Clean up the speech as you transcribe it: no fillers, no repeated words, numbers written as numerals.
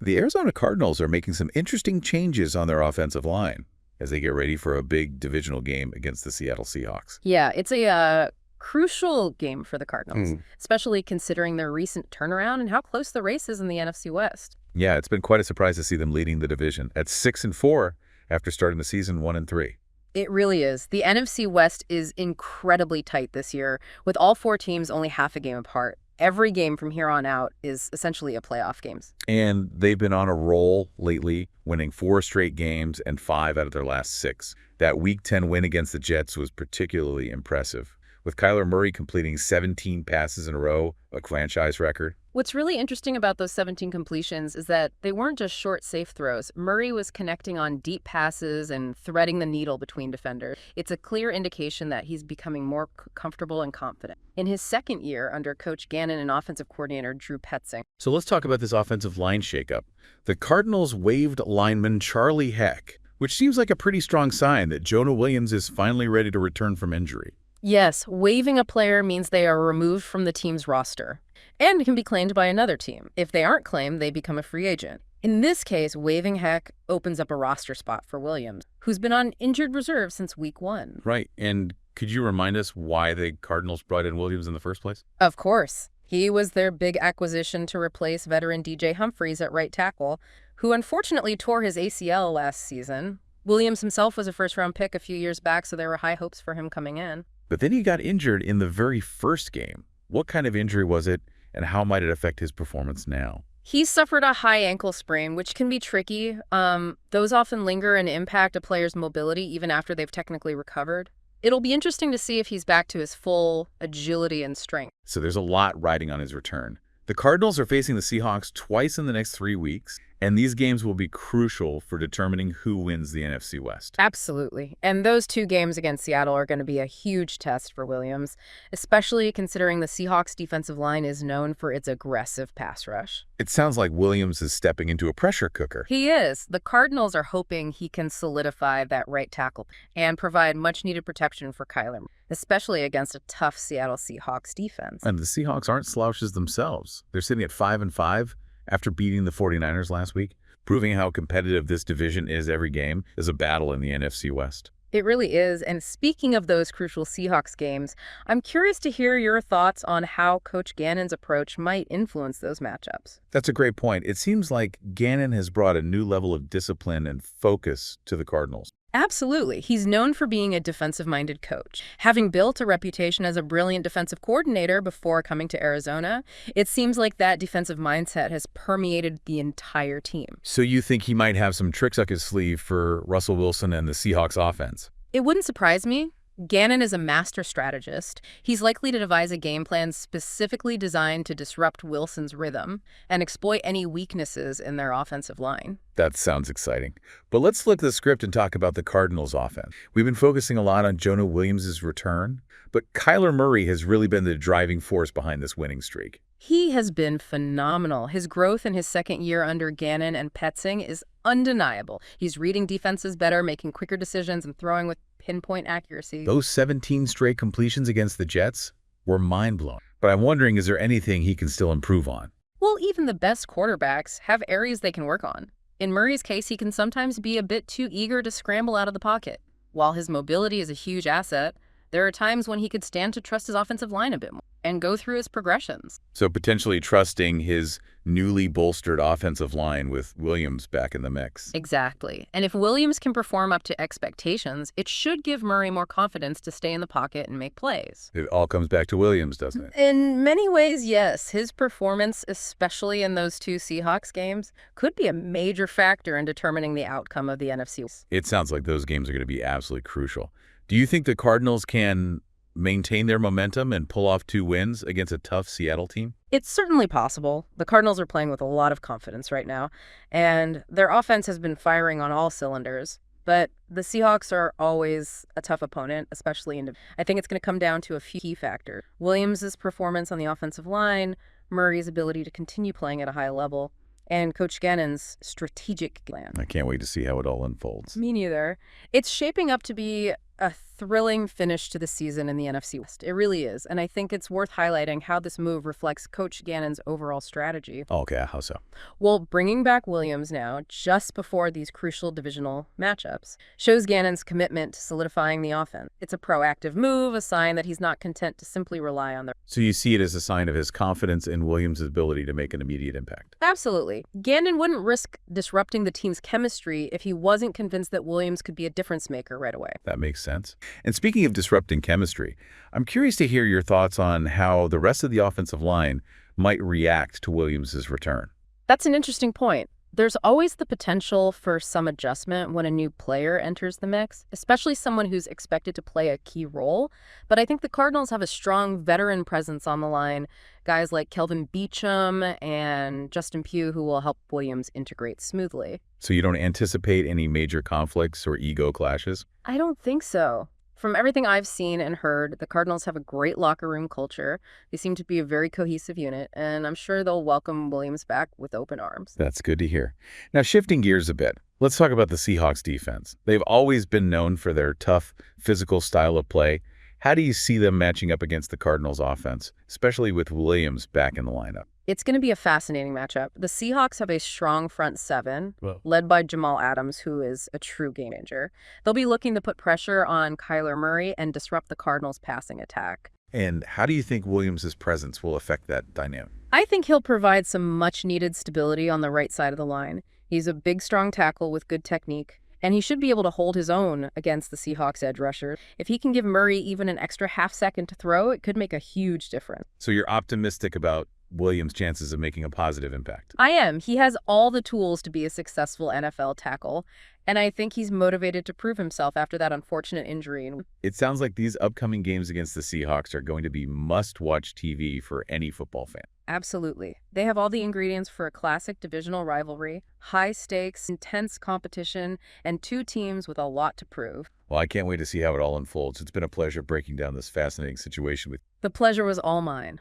The Arizona Cardinals are making some interesting changes on their offensive line as they get ready for a big divisional game against the Seattle Seahawks. Yeah, it's a crucial game for the Cardinals, especially considering their recent turnaround and how close the race is in the NFC West. Yeah, it's been quite a surprise to see them leading the division at 6-4 after starting the season 1-3. It really is. The NFC West is incredibly tight this year, with all four teams only half a game apart. Every game from here on out is essentially a playoff game. And they've been on a roll lately, winning 4 straight games and 5 out of their last 6. That Week 10 win against the Jets was particularly impressive, with Kyler Murray completing 17 passes in a row, a franchise record. What's really interesting about those 17 completions is that they weren't just short, safe throws. Murray was connecting on deep passes and threading the needle between defenders. It's a clear indication that he's becoming more comfortable and confident. In his second year under Coach Gannon and offensive coordinator Drew Petzing. So let's talk about this offensive line shakeup. The Cardinals waived lineman Charlie Heck, which seems like a pretty strong sign that Jonah Williams is finally ready to return from injury. Yes, waiving a player means they are removed from the team's roster and can be claimed by another team. If they aren't claimed, they become a free agent. In this case, waiving Heck opens up a roster spot for Williams, who's been on injured reserve since Week 1. Right, and could you remind us why the Cardinals brought in Williams in the first place? Of course. He was their big acquisition to replace veteran DJ Humphries at right tackle, who unfortunately tore his ACL last season. Williams himself was a first-round pick a few years back, so there were high hopes for him coming in. But then he got injured in the very first game. What kind of injury was it, and how might it affect his performance now? He suffered a high ankle sprain, which can be tricky. Those often linger and impact a player's mobility even after they've technically recovered. It'll be interesting to see if he's back to his full agility and strength. So there's a lot riding on his return. The Cardinals are facing the Seahawks twice in the next 3 weeks, and these games will be crucial for determining who wins the NFC West. Absolutely. And those 2 games against Seattle are going to be a huge test for Williams, especially considering the Seahawks' defensive line is known for its aggressive pass rush. It sounds like Williams is stepping into a pressure cooker. He is. The Cardinals are hoping he can solidify that right tackle and provide much-needed protection for Kyler, especially against a tough Seattle Seahawks defense. And the Seahawks aren't slouches themselves. They're sitting at 5-5 after beating the 49ers last week, proving how competitive this division is every game is a battle in the NFC West. It really is. And speaking of those crucial Seahawks games, I'm curious to hear your thoughts on how Coach Gannon's approach might influence those matchups. That's a great point. It seems like Gannon has brought a new level of discipline and focus to the Cardinals. Absolutely. He's known for being a defensive-minded coach. Having built a reputation as a brilliant defensive coordinator before coming to Arizona, it seems like that defensive mindset has permeated the entire team. So you think he might have some tricks up his sleeve for Russell Wilson and the Seahawks offense? It wouldn't surprise me. Gannon is a master strategist. He's likely to devise a game plan specifically designed to disrupt Wilson's rhythm and exploit any weaknesses in their offensive line. That sounds exciting. But let's flip the script and talk about the Cardinals offense. We've been focusing a lot on Jonah Williams' return, but Kyler Murray has really been the driving force behind this winning streak. He has been phenomenal. His growth in his second year under Gannon and Petzing is undeniable. He's reading defenses better, making quicker decisions, and throwing with pinpoint accuracy. Those 17 straight completions against the Jets were mind-blowing. But I'm wondering, is there anything he can still improve on? Well, even the best quarterbacks have areas they can work on. In Murray's case, he can sometimes be a bit too eager to scramble out of the pocket. While his mobility is a huge asset, there are times when he could stand to trust his offensive line a bit more and go through his progressions. So potentially trusting his newly bolstered offensive line with Williams back in the mix. Exactly. And if Williams can perform up to expectations, it should give Murray more confidence to stay in the pocket and make plays. It all comes back to Williams, doesn't it? In many ways, yes. His performance, especially in those 2 Seahawks games, could be a major factor in determining the outcome of the NFC. It sounds like those games are going to be absolutely crucial. Do you think the Cardinals can maintain their momentum and pull off 2 wins against a tough Seattle team? It's certainly possible. The Cardinals are playing with a lot of confidence right now, and their offense has been firing on all cylinders. But the Seahawks are always a tough opponent, especially I think it's going to come down to a few key factors. Williams' performance on the offensive line, Murray's ability to continue playing at a high level, and Coach Gannon's strategic plan. I can't wait to see how it all unfolds. Me neither. It's shaping up to be a thrilling finish to the season in the NFC West. It really is. And I think it's worth highlighting how this move reflects Coach Gannon's overall strategy. Okay, how so? Well, bringing back Williams now, just before these crucial divisional matchups, shows Gannon's commitment to solidifying the offense. It's a proactive move, a sign that he's not content to simply rely on the... So you see it as a sign of his confidence in Williams' ability to make an immediate impact. Absolutely. Gannon wouldn't risk disrupting the team's chemistry if he wasn't convinced that Williams could be a difference maker right away. That makes sense. And speaking of disrupting chemistry, I'm curious to hear your thoughts on how the rest of the offensive line might react to Williams' return. That's an interesting point. There's always the potential for some adjustment when a new player enters the mix, especially someone who's expected to play a key role. But I think the Cardinals have a strong veteran presence on the line, guys like Kelvin Beachum and Justin Pugh, who will help Williams integrate smoothly. So you don't anticipate any major conflicts or ego clashes? I don't think so. From everything I've seen and heard, the Cardinals have a great locker room culture. They seem to be a very cohesive unit, and I'm sure they'll welcome Williams back with open arms. That's good to hear. Now, shifting gears a bit, let's talk about the Seahawks defense. They've always been known for their tough, physical style of play. How do you see them matching up against the Cardinals offense, especially with Williams back in the lineup? It's going to be a fascinating matchup. The Seahawks have a strong front seven, Whoa. led by Jamal Adams, who is a true game changer. They'll be looking to put pressure on Kyler Murray and disrupt the Cardinals' passing attack. And how do you think Williams' presence will affect that dynamic? I think he'll provide some much-needed stability on the right side of the line. He's a big, strong tackle with good technique, and he should be able to hold his own against the Seahawks edge rusher. If he can give Murray even an extra half second to throw, it could make a huge difference. So you're optimistic about Williams' chances of making a positive impact? I am. He has all the tools to be a successful NFL tackle, and I think he's motivated to prove himself after that unfortunate injury. It sounds like these upcoming games against the Seahawks are going to be must-watch TV for any football fan. Absolutely. They have all the ingredients for a classic divisional rivalry, high stakes, intense competition, and two teams with a lot to prove. Well, I can't wait to see how it all unfolds. It's been a pleasure breaking down this fascinating situation with you. The pleasure was all mine.